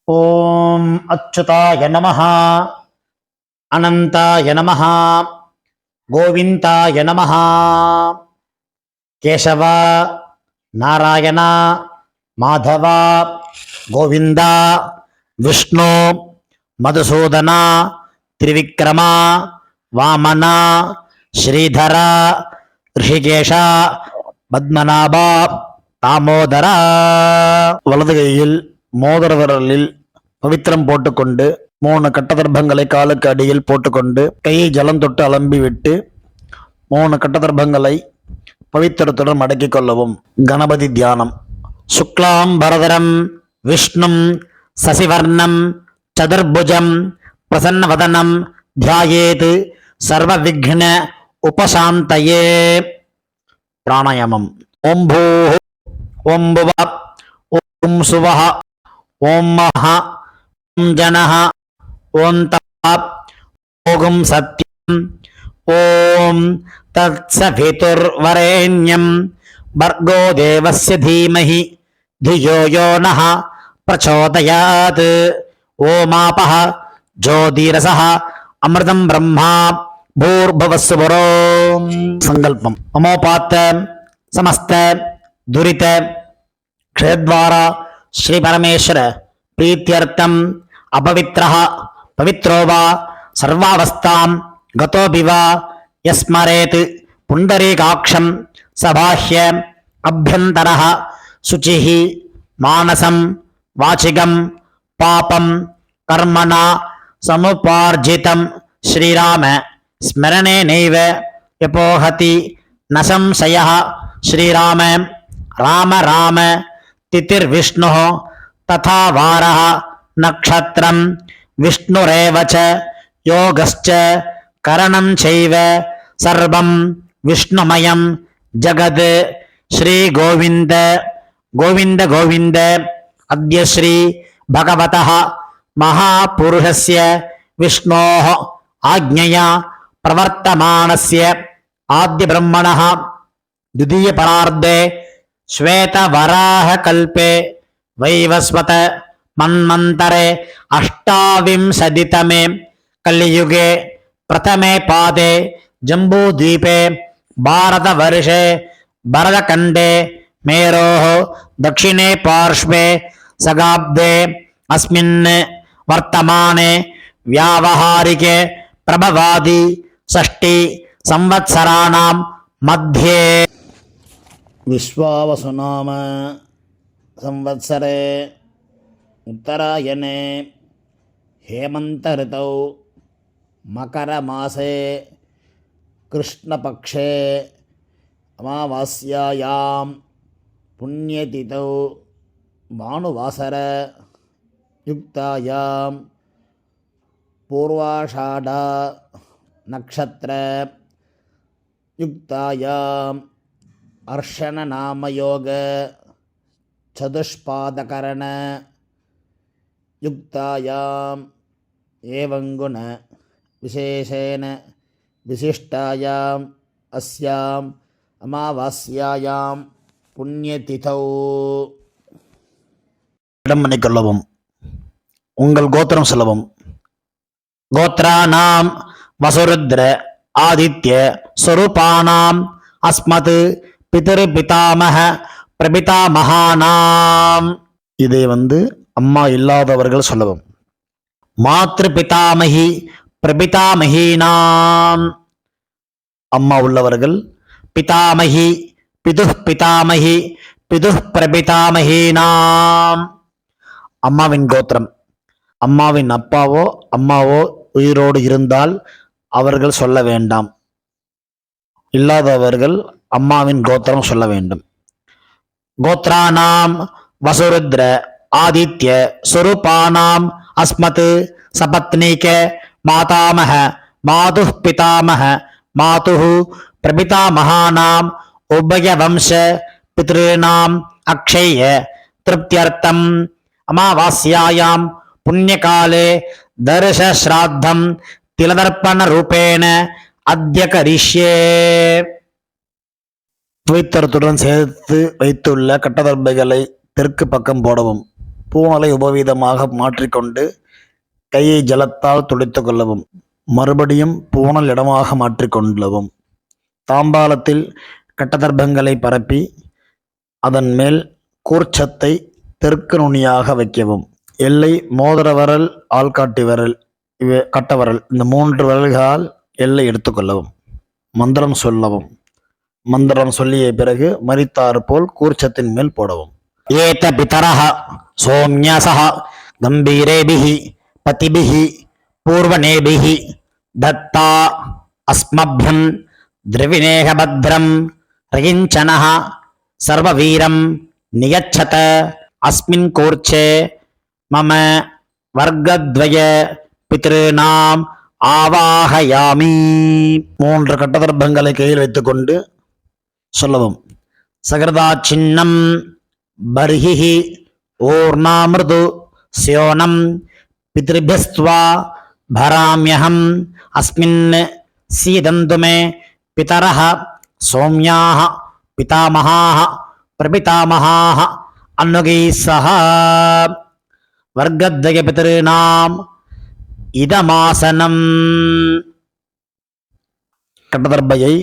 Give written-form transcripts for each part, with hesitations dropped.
ஓம் அச்சுதாய நமஹ, அனந்தாய நமஹ, கோவிந்தாய நமஹ. கேசவ, நாராயண, மாதவ, கோவிந்தா, விஷ்ணு, மதுசூதன, திரிவிக்ரம, வாமன, ஸ்ரீதர, ரிஷிகேஷ, பத்மநாப, தாமோதர. வலது கையில் மோதிர விரலில் பவித்திரம் போட்டுக்கொண்டு 3 கட்டதர்பங்களை காலுக்கு அடியில் போட்டுக்கொண்டு கையை ஜலம் தொட்டு அலம்பி விட்டு 3 கட்டதர்பங்களை பவித்திரத்துடன் மடக்கிக் கொள்ளவும். கணபதி தியானம். சுக்லாம் பரதரம் விஷ்ணும் சசிவர்ணம் சதுர்புஜம் பிரசன்னவதனம் தியாயேத் சர்வ விக்ன உபசாந்தயே. பிராணாயாமம். ஓம் பூ ஓம் புவ ஓம் சுவஹ ஓம் மஹ ஓம் ஜனஹ ஓம் தப ஓம் சத்யம் ஓம் தத்சவிதுர்வரேண்யம் பர்கோ தேவஸ்ய தீமஹி धियो यो नः प्रचोदयात्. ओमापः ज्योतिरसः अमृतं ब्रह्मा भूर्भुवस्सुवरो. संकल्पम. ममोपात्त समस्त दुरित क्षेत्रद्वारा श्री परमेश्वर प्रीत्यर्थम अपवित्रः पवित्रो वा सर्वावस्थां गतोऽपि वा यस्मरेत् पुण्डरीकाक्षं सबाह्य अभ्यन्तरः शुचिः मानसं वाचिकं पापं कर्मणा समुपार्जितं श्रीराम स्मरणेनैव यपोहति न संशयः. श्रीराम राम राम तिथिर्विष्णुः तथा वारः नक्षत्रं विष्णुरेव च योगश्च करणं चैव सर्वं विष्णुमयं जगत्. श्री गोविंद गोविंद गोविंद. अद्य श्री भगवतः महापुरुषस्य विष्णोः आज्ञया प्रवर्तमानस्य आद्य ब्रह्मणः द्वितीय परार्धे श्वेतवराहकल्पे वैवस्वत मन्वन्तरे अष्टाविंशतितमे कलियुगे प्रथमे पादे जम्बूद्वीपे भारतवर्षे भरतखण्डे मेरोः दक्षिणे पार्श्वे सगाब्दे अस्मिन् वर्तमाने व्यावहारिके प्रभवादि षष्टि संवत्सराणां मध्ये विश्वावसुनाम संवत्सरे उत्तरायणे हेमन्त ऋतौ मकरमासे कृष्णपक्षे अमावास्यायां पुण्यतिथौ भानुवासर युक्तायां पूर्वाषाढ नक्षत्र युक्तायां अर्षण नामयोग चतुष्पादकरण युक्तायां एवं गुण विशेषेण विशिष्टायां अस्यां அமாவாஸ்யாயாம் புண்ணியதிதௌ. இடம் பண்ணிக்கொள்ளவும். உங்கள் கோத்திரம் சொல்லவும். கோத்ரானாம் வசுருத்ர ஆதித்ய ஸ்வரூபானாம் அஸ்மத் பிதர் பிதாமக பிரபிதாமகானாம். இதை அம்மா இல்லாதவர்கள் சொல்லவும். மாத்ரு பிதாமகி பிரபிதாமகீனாம். அம்மா உள்ளவர்கள் பிதாமகி பிதுஹ் பிதாமகி பிதுஹ் பிரபிதாமகீனாம். அம்மாவின் கோத்திரம். அம்மாவின் அப்பாவோ அம்மாவோ உயிரோடு இருந்தால் அவர்கள் சொல்ல வேண்டாம். இல்லாதவர்கள் அம்மாவின் கோத்திரம் சொல்ல வேண்டும். கோத்ரானாம் வசுருத்ர ஆதித்ய ஸ்வரூபானாம் அஸ்மத் சபத்னீக மாதாமக மாதுஹ் பிதாமக மாதுஹு பிரபிதாமகானாம் உபயவம்ச பித்ருணாம் அக்ஷய திருப்தியர்த்தம் அமாவாஸ்யாயாம் புண்ணியகாலே தர்ஷஸ்ராத்தம் திலதர்ப்பண ரூபேண அத்ய கரிஷ்யே. பவித்திரத்துடன் சேர்த்து வைத்துள்ள கட்டதர்பைகளை தெற்கு பக்கம் போடவும். பூணலை உபவீதமாக மாற்றிக்கொண்டு கையை ஜலத்தால் துடைத்து கொள்ளவும். மறுபடியும் பூணல் இடமாக மாற்றிக்கொள்ளவும். தாம்பாலத்தில் கட்டதர்ப்பங்களை பரப்பி அதன் மேல் கூர்ச்சத்தை தெற்கு நுனியாக வைக்கவும். எல்லை மோதிர விரல், ஆள்காட்டி விரல், கட்டவரல், இந்த 3 விரல்களால் எல்லை எடுத்துக்கொள்ளவும். மந்திரம் சொல்லவும். மந்திரம் சொல்லிய பிறகு மரித்தாறு போல் கூர்ச்சத்தின் மேல் போடவும். ஏத பிதரஹ சோம்யசஹ கம்பீரேபிஹி பதிபிஹி பூர்வநேபிஹி தத்தா அஸ்மப்யம் திரவிணேக பத்ரம் ரகிஞ்சனஹ சர்வவீரம் நியச்சத அஸ்மின் கூர்ச்சே மம வர்க்கத்வய பித்ருநாம் ஆவாஹயாமி. 3 கட்டதர்ப்பங்களை கையில் வைத்துக்கொண்டு சொல்லவும். சகிருதா சின்னம் பர்ஹிஹி ஊர்ணாமிருது ஸ்யோனம் பித்ருபிஸ்த்வா பராம்யஹம் அஸ்மின் சீதந்து மே பிதரஹ சௌம்யாஹ பிதாமஹாஹ பிரபிதாமஹாஹ அன்னுகைஸ்ஸஹ வர்க்கத்வய பித்ருநாம் இதமாசனம். கட்டதர்ப்பையை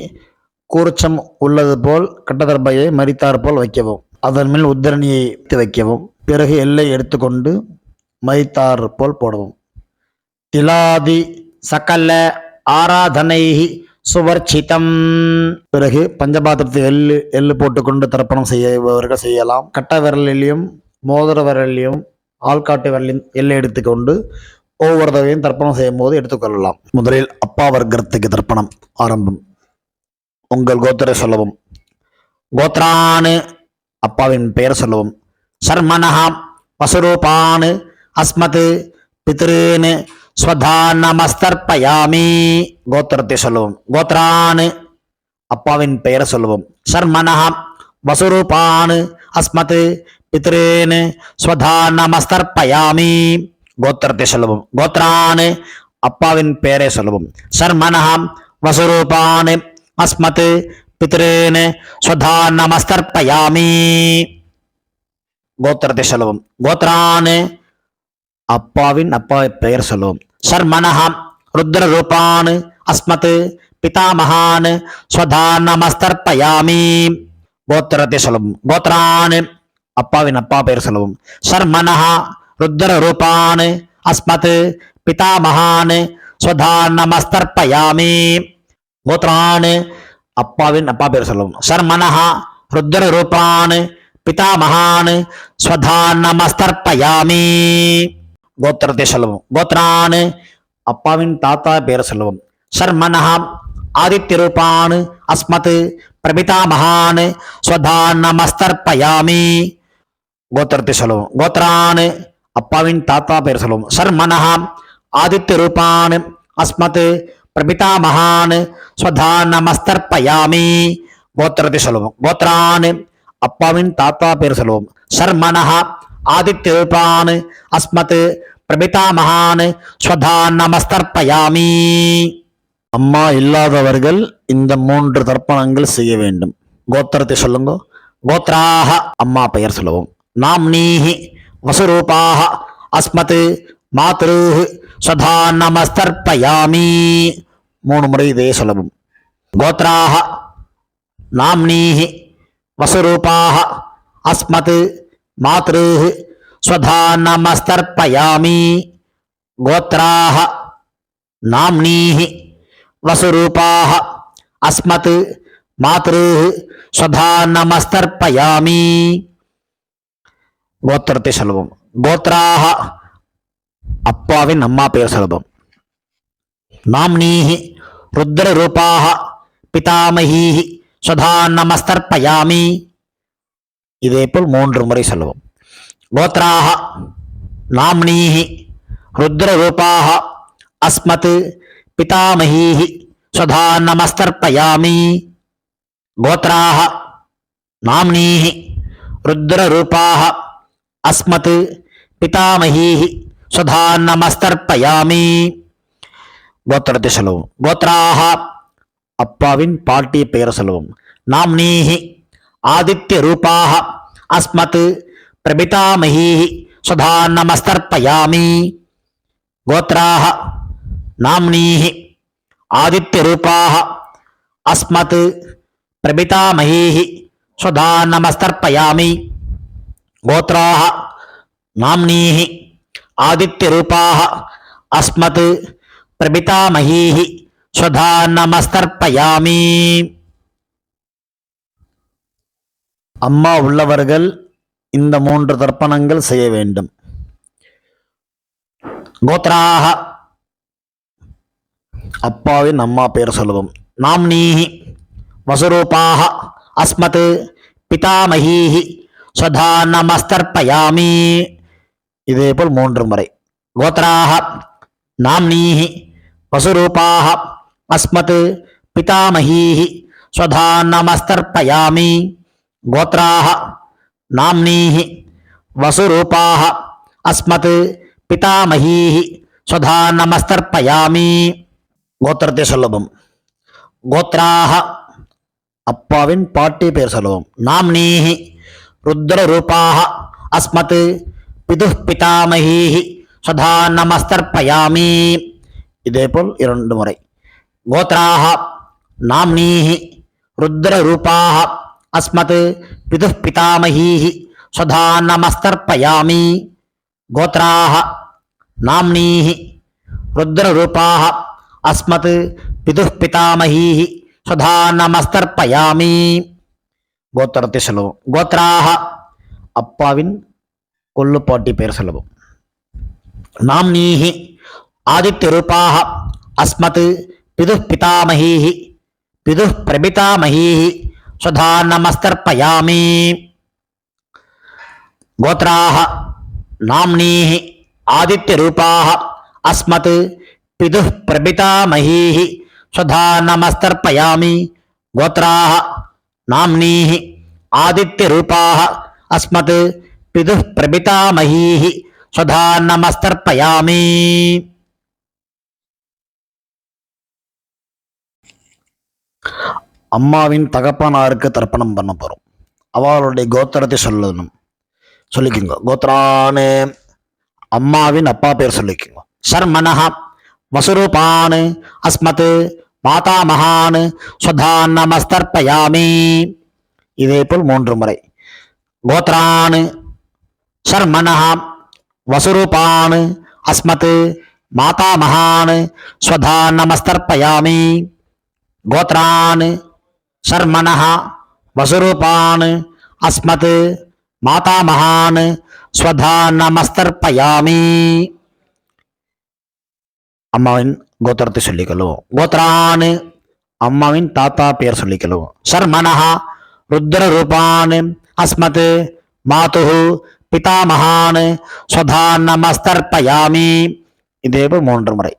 கூர்ச்சம் உள்ளது போல் கட்டதர்ப்பையை மரித்தார் போல் வைக்கவும். அதன் மேல் உத்தரணியை வைக்கவும். பிறகு எல்லை எடுத்துக்கொண்டு மரித்தார் போல் போடவும். திலாதி சகல ஆராதனை சுவர்ச்சிதம். பிறகு பஞ்சபாத்திரத்தை எள்ளு போட்டுக்கொண்டு தர்ப்பணம் செய்யவர்கள் செய்யலாம். கட்ட விரலிலையும் மோதிர விரலிலையும் ஆள்காட்டு விரலையும் எல்லை எடுத்துக்கொண்டு ஒவ்வொரு தடவையும் தர்ப்பணம் செய்யும் போது எடுத்துக்கொள்ளலாம். முதலில் அப்பா வர்க்கத்துக்கு தர்ப்பணம் ஆரம்பம். உங்கள் கோத்திரை சொல்லவும். கோத்ரானு அப்பாவின் பெயர் சொல்லவும். சர்மனஹா வசுரூபானு அஸ்மத் பித்ருன்னு ஸ்வதானமஸ்தர்ப்பயாமி. கோத்திரத்தை சொல்லவும். கோத்ரானு அப்பாவின் பெயர் சொல்லவும். சர்மனஹா வசுரூபானு அஸ்மத் பித்ருன்னு ஸ்வதானமஸ்தர்ப்பயாமி. கோத்திரத்தை சொல்லவும். கோத்ரானு அப்பாவின் பெயரை சொல்லவும். சர்மனஹா வசுரூபானு அஸ்மத் பித்ருன்னு ஸ்வதானமஸ்தர்ப்பயாமி. கோத்திரத்தை சொல்லவும். கோத்ரானு அப்பாவின் பெயர் சொல்லவும். சர்மனஹா ருத்ர ரூபான் அஸ்மத் பிதாமகான் ஸ்வதானமஸ்தர்ப்பயாமி. கோத்திரத்தை சொல்லவும். கோத்ரான் அப்பாவின் பெயர் சொல்லவும். சர்மனஹா ருத்ர ரூபான் அஸ்மத் பிதாமகான் ஸ்வதானமஸ்தர்ப்பயாமி. கோத்ரான் அப்பாவின் பேர் சொல்லவும். சர்மனஹா ருத்ர ரூபான் பிதாமகான் ஸ்வதானமஸ்தர்ப்பயாமி. கோத்திரத்தை சொல்லவும். கோத்ரான் அப்பாவின் தாத்தா பேர் சொல்லவும். சர்மனஹா ஆதித்ய ரூபான் அஸ்மத் பிரபிதாமகான் ஸ்வதானமஸ்தர்ப்பயாமி. கோத்திரத்தை சொல்லவும். கோத்ரான் அப்பாவின் தாத்தா பேர் சொல்லவும். சர்மனஹா ஆதித்ய ரூபான் அஸ்மத் பிரபிதாமகான் ஸ்வதானமஸ்தர்ப்பயாமி. கோத்திரத்தை சொல்லவும். கோத்ரான் அப்பாவின் தாத்தா பேர் சொல்லவும். சர்மனஹா ஆதித்ய ரூபான் அஸ்மத் பிரபிதாமகான் ஸ்வதானமஸ்தர்ப்பயாமி. அம்மா இல்லாதவர்கள் இந்த 3 தர்ப்பணங்கள் செய்ய வேண்டும். கோத்திரத்தை சொல்லுங்க. கோத்ராஹ அம்மா பெயர் சொல்லவும். நாம்னீஹி வசுரூபாஹ அஸ்மத் மாத்ருஹ் ஸ்வதானமஸ்தர்ப்பயாமி. 3 முறை இதே சொல்லவும். கோத்ராஹ நாம்னீஹி வசுரூபாஹ அஸ்மத் மாத்ருஹ் ஸ்வதானமஸ்தர்ப்பயாமி. கோத்ராஹ நாம்னீஹி வசுரூபாஹ அஸ்மத் மாத்ருஹ் ஸ்வதானமஸ்தர்ப்பயாமி. கோத்திரத்தை சொல்லவும். கோத்ராஹ அப்பாவின் பெயர் சொல்லவும். நாம்னீஹி ருத்ர ரூபாஹ பிதாமஹீஹி ஸ்வதானமஸ்தர்ப்பயாமி. இதேபோல் 3 முறை சொல்லவும். கோத்ராஹ நாம்னீஹி ருத்ர ரூபாஹ அஸ்மத் பிதாமஹீஹி ஸ்வதானமஸ்தர்ப்பயாமி. கோத்ராஹ நாம்னீஹி ருத்ர ரூபாஹ அஸ்மத் பிதாமஹீஹி ஸ்வதானமஸ்தர்ப்பயாமி. கோத்திரத்தை சொல்லவும். கோத்ராஹ அப்பாவின் பாட்டிய பெயர் சொல்லவும். நாம்னீஹி ஆதித்ய ரூபாஹ அஸ்மத் பிரபிதாமஹீஹி स्वधा नमस्तर्पयामि गोत्राः नाम्नीः आदित्यरूपाः अस्मत् प्रपितामहीः स्वधा नमस्तर्पयामि गोत्राः नाम्नीः आदित्यरूपाः अस्मत् प्रपितामहीः स्वधा नमस्तर्पयामि அம்மா உள்ளவர்கள் இந்த 3 தர்ப்பணங்கள் செய்ய வேண்டும். கோத்ராக அப்பாவின் அம்மா பெயர் சொல்லுவோம். நாம்னீஹி வசுரூபாக அஸ்மத் பிதாமஹீஹி ஸ்வதா நமஸ்தர்ப்பயாமி. இதேபோல் 3 முறை. கோத்ராக நாம்னீஹி வசுரூபாக அஸ்மத் பிதாமஹீஹி ஸ்வதா நமஸ்தர்ப்பயாமி गोत्राः नाम्नीः वसुरूपाः अस्मत् पितामहीः स्वधा नमस्तर्पयामि கோத்திரத்தை சொல்லவும். கோத்ராः அப்பாவின் பாட்டி பெயர் சொல்லவும். நாம்னீஹி ருத்ரரூபாः அஸ்மத் பிதுः பிதாமஹீः स्वधा நமஸ்தர்ப்பயாமி. இதேபோல் 2 முறை. கோத்ராः நாம்னீஹி ருத்ரரூபாः अस्मत् पितुः पितामहीः स्वधा नमस्तर्पयामि गोत्राः नाम्नीः रुद्ररूपाः अस्मत् पितुः पितामहीः स्वधा नमस्तर्पयामि கோத்திரத்தை சொல்லுவோம். கோத்ராக அப்பாவின் கொள்ளுப்பாட்டி பெயர் சொல்லுவோம். நாம்னீஹி ஆதித்யரூபாக அஸ்மத் பிதுः பிதாமஹீः பிதுः பிரபிதாமஹீः स्वधा नमस्तर्पयामि गोत्राः नाम्नीः आदित्यरूपाः अस्मत् पितुः प्रपितामहीः स्वधा नमस्तर्पयामि गोत्राः नाम्नीः आदित्यरूपाः अस्मत् पितुः प्रपितामहीः स्वधा नमस्तर्पयामि அம்மாவின் தகப்பனாருக்கு தர்ப்பணம் பண்ண போகிறோம். அவளுடைய கோத்திரத்தை சொல்லிக்குங்க. கோத்ரானு அம்மாவின் அப்பா பேர் சொல்லிக்குங்க. சர்மனஹ வசுரூபான் அஸ்மத் மாதாமகான் ஸ்வதா நமஸ்தர்ப்பயாமி. இதேபோல் 3 முறை. கோத்ரான் சர்மனஹ வசுரூபான் அஸ்மத் மாதாமகான் ஸ்வதா நமஸ்தர்ப்பயாமி கோத்ரான் சர்மனஹ வசுரூபான் அஸ்மத் மாதாமகான் ஸ்வதா நமஸ்தர்ப்பயாமி. அம்மாவின் கோத்திரத்தை சொல்லிக்கொள்வோம். கோத்ரான் அம்மாவின் தாத்தா பெயர் சொல்லிக்கொள்வோம். சர்மனஹ ருத்ரரூபான் அஸ்மத் மாதுः பிதாமகான் ஸ்வதா நமஸ்தர்ப்பயாமி. இதேபோல் 3 முறை.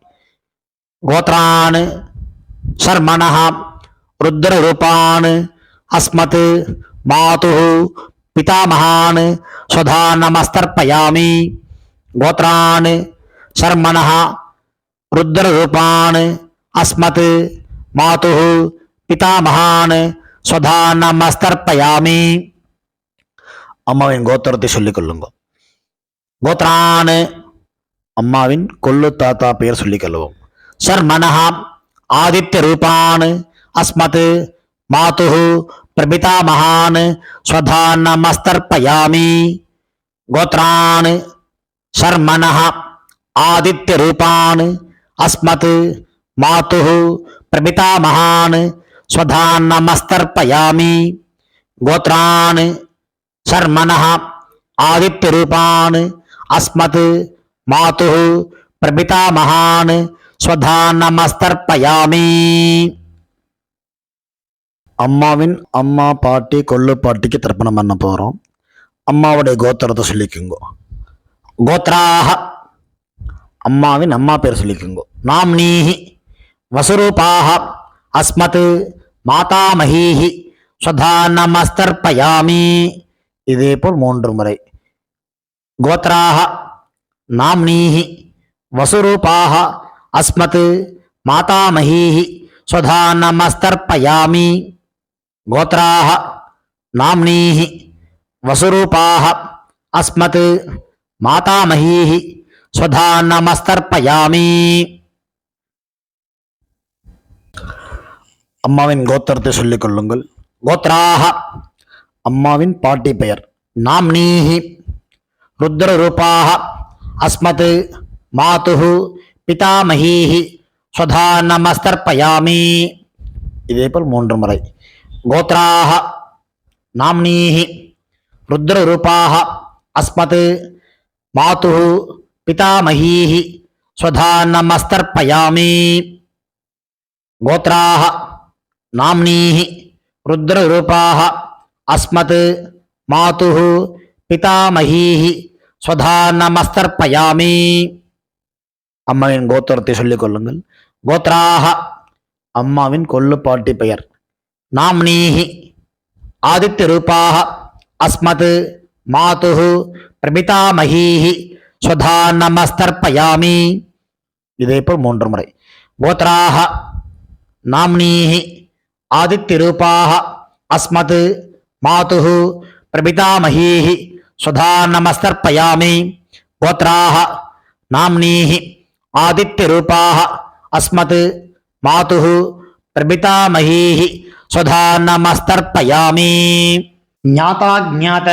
கோத்ரான் शर्मणः रुद्ररूपान् अस्मत् मातुः पितामहान् स्वधा नमस्तर्पयामि गोत्रान् शर्मणः रुद्ररूपान् अस्मत् मातुः पितामहान् स्वधा नमस्तर्पयामि அம்மாவின் கோத்திரத்தை சொல்லிக் கொள்ளுங்க. கோத்ரான் அம்மாவின் கொள்ளு தாத்தா பெயர் சொல்லிக் கொள்வோம். शर्मणः आदित्यरूपान् अस्मत् मातुः प्रपितामहान् स्वधा नमस्तर्पयामि गोत्रान् शर्मणः आदित्यरूपान् अस्मत् मातुः प्रपितामहान् स्वधा नमस्तर्पयामि गोत्रान् शर्मणः आदित्यरूपान् अस्मत् मातुः प्रपितामहान् स्वधा நமஸ்தர்ப்பயாமி. அம்மாவின் அம்மா பாட்டி கொள்ளு பாட்டிக்கு தர்ப்பணம் பண்ண போகிறோம். அம்மாவுடைய கோத்திரத்தை சொல்லிக்குங்க. கோத்ராக அம்மாவின் அம்மா பேர் சொல்லிக்குங்க. நாம்னீஹி வசுரூபாக அஸ்மத் மாதாமஹீஹி ஸ்வதா நமஸ்தர்ப்பயாமி. இதேபோல் 3 முறை. கோத்ராக நாம்னீஹி வசுரூபாக अस्मत् मातामहीः स्वधा नमस्तर्पयामि गोत्राः नाम्नीः वसुरूपाः अस्मत् மாதாமகீஹி ஸ்வதா நமஸ்தர்ப்பயாமி. அம்மாவின் கோத்திரத்தை சொல்லிக் கொள்ளுங்கள். கோத்ராஹ அம்மாவின் பாட்டி பெயர். நாம்னீஹி ருத்ரரூபாஹ அஸ்மத் மாதுஹு பிதாமகீஹி ஸ்வதா நமஸ்தர்ப்பயாமி. இதேபோல் 3 முறை. கோத்ராஹ நாம்னீஹி ருத்ரரூபாஹ அஸ்மத் மாதுஹு பிதாமகீஹி ஸ்வதா நமஸ்தர்ப்பயாமி. கோத்ராஹ நாம்னீஹி ருத்ரரூபாஹ அஸ்மத் மாதுஹு பிதாமகீஹி ஸ்வதா நமஸ்தர்ப்பயாமி. அம்மாவின் கோத்திரத்தை சொல்லிக் கொள்ளுங்கள். கோத்ராஹ அம்மாவின் கொள்ளுப்பாட்டி பெயர். நாம்னீஹி ஆதித்ய ரூபாஹ அஸ்மத் மாதுஹு பிரபிதாமகீஹி ஸ்வதா நமஸ்தர்ப்பயாமி. இதேபோல் 3 முறை. கோத்ராஹ நாம்னீஹி ஆதித்ய ரூபாஹ அஸ்மத் மாதுஹு பிரபிதாமகீஹி ஸ்வதா நமஸ்தர்ப்பயாமி. கோத்ராஹ நாம்னீஹி ஆதித்ய ரூபாஹ அஸ்மத் மாதுஹு பிரபிதாமகீஹி ஸ்வதா நமஸ்தர்ப்பயாமி. ஞாதாஜ்ஞாத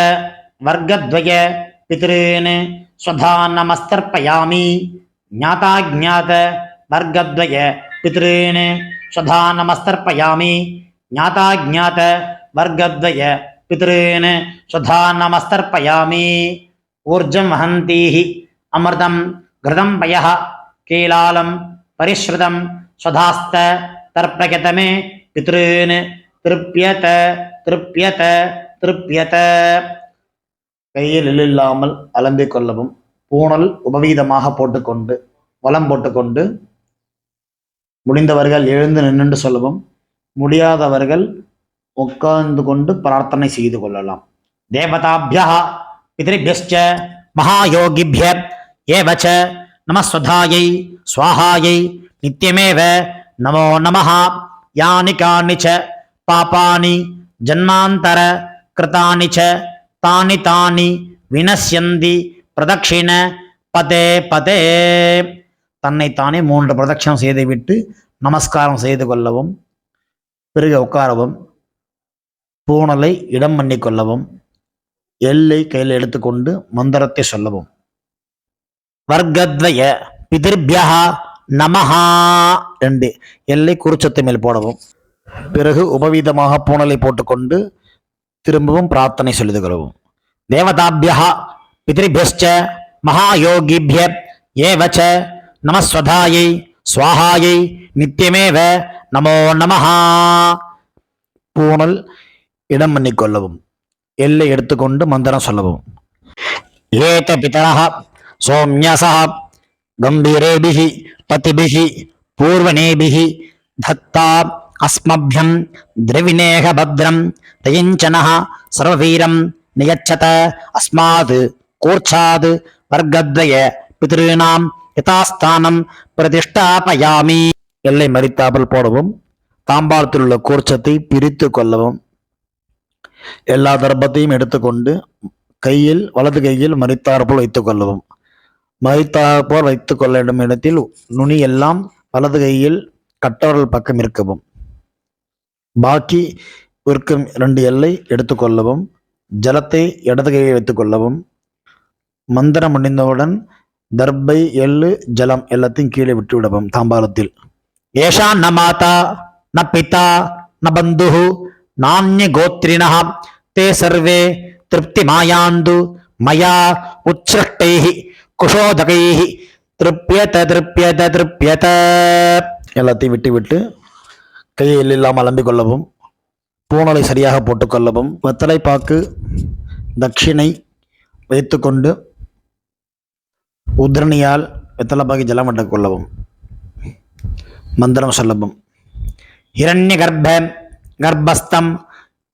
வர்க்கத்வய பித்ருன் ஸ்வதா நமஸ்தர்ப்பயாமி. ஞாதாஜ்ஞாத வர்க்கத்வய பித்ருன் ஸ்வதா நமஸ்தர்ப்பயாமி. ஞாதாஜ்ஞாத வர்க்கத்வய பித்ருன் ஸ்வதா நமஸ்தர்ப்பயாமி. ஊர்ஜம் வஹந்தீஹி அமிர்தம் கிருதம் பயः கீலாலம் பரிஸ்ருதம் ஸ்வதாஸ்த தர்ப்பயதமே பித்ருன் திருப்யத திருப்யத திருப்யத. கையில் இல்லாமல் அலம்பிக் கொள்ளவும். பூணல் உபவீதமாக போட்டுக்கொண்டு வலம் போட்டுக்கொண்டு முடிந்தவர்கள் எழுந்து நின்று சொல்லவும். முடியாதவர்கள் உட்கார்ந்து கொண்டு பிரார்த்தனை செய்து கொள்ளலாம். தேவதாபியः பித்ருभ्यश्च மகாயோகிभ्य ஏவ ச நமஸ்வதாயை ஸ்வாஹாயை நித்யமேவ நமோ நமः. யானி கானி ச பாபானி ஜன்மாந்தர கிருதானி ச தானி தானி வினஸ்யந்தி பிரதட்சிண பதே பதே. தன்னைத்தானே 3 பிரதட்சணம் செய்துவிட்டு நமஸ்காரம் செய்து கொள்ளவும். பிறகு உட்காரவும். பூணலை இடம் பண்ணி கொள்ளவும். எல்லை கையில் எடுத்துக்கொண்டு மந்திரத்தை சொல்லவும். வர்க்கத்வய பிதிர்பியः நமஹா 2 எல்லை குறிச்சத்து மேல் போடவும். பிறகு உபவீதமாக பூணலை போட்டுக்கொண்டு திரும்பவும் பிரார்த்தனை சொல்லிது கொள்ளவும். தேவதாபியः பித்ருभ्यश्च மகாயோகிभ्य ஏவ ச நமஸ்வதாயை ஸ்வாஹாயை நித்யமேவ நமோ நமः. பூணல் இடம் பண்ணிக்கொள்ளவும். எல்லை எடுத்துக்கொண்டு மந்திரம் சொல்லவும். ஏத பிதரः சோம்யசः கம்பீரேபிஹி பதிபிஹி பூர்வணேபிஹி தத்தா அஸ்மப்யம் திரவிணேக பத்ரம் தயிஞ்சனः சர்வவீரம் நியச்சத அஸ்மாத் கூர்ச்சாத் வர்க்கத்வய பித்ருணாம் யதாஸ்தானம் பிரதிஷ்டாபயாமி. எல்லை மறித்தாமல் போடவும். தாம்பாளத்தில் உள்ள கூர்ச்சத்தை பிரித்து கொள்ளவும். எல்லா தர்ப்பத்தையும் எடுத்துக்கொண்டு கையில் வலது கையில் மறித்தாற்போல் வைத்துக் கொள்ளவும். மறித்தாற்போல் வைத்துக் கொள்ள வேண்டும் இடத்தில் நுனி எல்லாம் வலது கையில் கட்டவரல் பக்கம் இருக்கவும். பாக்கி இருக்கும் 2 எல்லை எடுத்துக்கொள்ளவும். ஜலத்தை இடது கையை வைத்துக் கொள்ளவும். மந்திரம் முடிந்தவுடன் தர்பை எள்ளு ஜலம் எல்லாத்தையும் கீழே விட்டு விடவும். தாம்பாளத்தில் ஏஷா ந மாதா ந பிதா ந பந்துஹு நான்ய கோத்ரிணः தே சர்வே திருப்தி மாயாந்து மயா உச்ச்ருஷ்டைஹி குஷோதகைஹி திருப்யத திருப்யத திருப்யத. எல்லாத்தையும் விட்டு விட்டு கையில் இல்லாமல் அலம்பிக் கொள்ளவும். பூணலை சரியாக போட்டுக்கொள்ளவும். வெத்தலை பாக்கு தட்சிணை வைத்துக்கொண்டு உத்ரணியால் வெத்தலை பாக்கி ஜலம் விட்டுக் கொள்ளவும். மந்திரம் சொல்லவும். ஹிரண்ய கர்ப்ப கர்ப்பஸ்தம்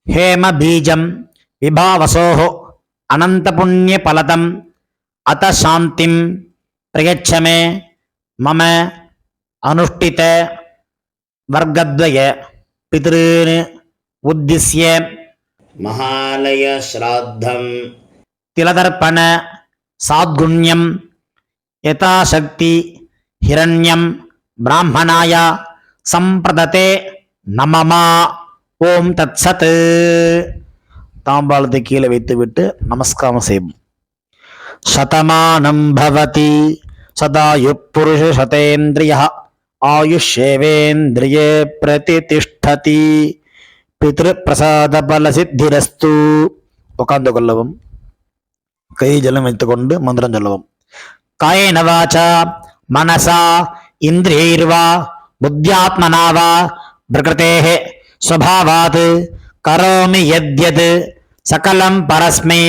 ஹேம பீஜம் விபாவசோஹோ அனந்த புண்ணிய பலதம் அத சாந்திம் பிரயச்சமே மம அனுஷ்டித வர்க்கத்வய பித்ருன் உத்திஸ்ய மகாலய ஸ்ராத்தம் திலதர்ப்பண சாத்குண்யம் யதாசக்தி ஹிரண்யம் பிராமணாய சம்பிரததே நமமா. ஓம் தத்சத். தாம்பாளத்தை கீழே வைத்துவிட்டு நமஸ்காரம் செய்வோம். சதமானம் பவதி சதாயு புருஷ சதேந்திரிய ஆயுஷேவேந்திரியே பிரதிதிஷ்டதி. பித்ரு பிரசாத பல சித்திரஸ்து. உட்கார்ந்து கொள்ளவும். கை ஜலம் வைத்துக்கொண்டு மந்திரம் சொல்லவும். காயேன வாசா மனசா இந்திரியைர்வா புத்தியாத்மனா வா பிரகிருதேஹ ஸ்வபாவாத் கரோமி யத்யத் சகலம் பரஸ்மை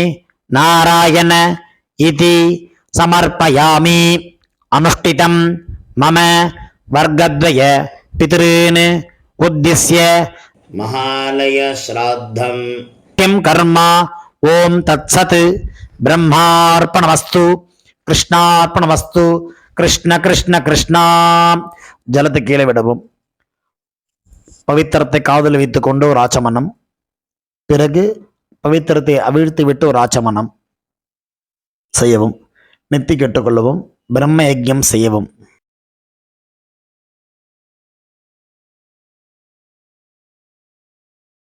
நாராயண இதி சமர்ப்பயாமி. அனுஷ்டிதம் மம வர்க்கத்வய பித்ருன் உத்திஸ்ய மகாலய ஸ்ராத்தம் கிம் கர்ம. ஓம் தத்சத். பிரம்மார்ப்பணமஸ்து. கிருஷ்ணார்ப்பணமஸ்து. கிருஷ்ண கிருஷ்ண கிருஷ்ணா. ஜலத்தை கீழே விடவும். பவித்திரத்தை காதில் வைத்துக் கொண்டு ஒரு ஆச்சமனம். பிறகு பவித்திரத்தை அவிழ்த்து விட்டு ஒரு ஆச்சமனம் செய்யவும். நெத்தி கெட்டுக்கொள்ளவும். பிரம்ம யஜ்யம் செய்யவும்.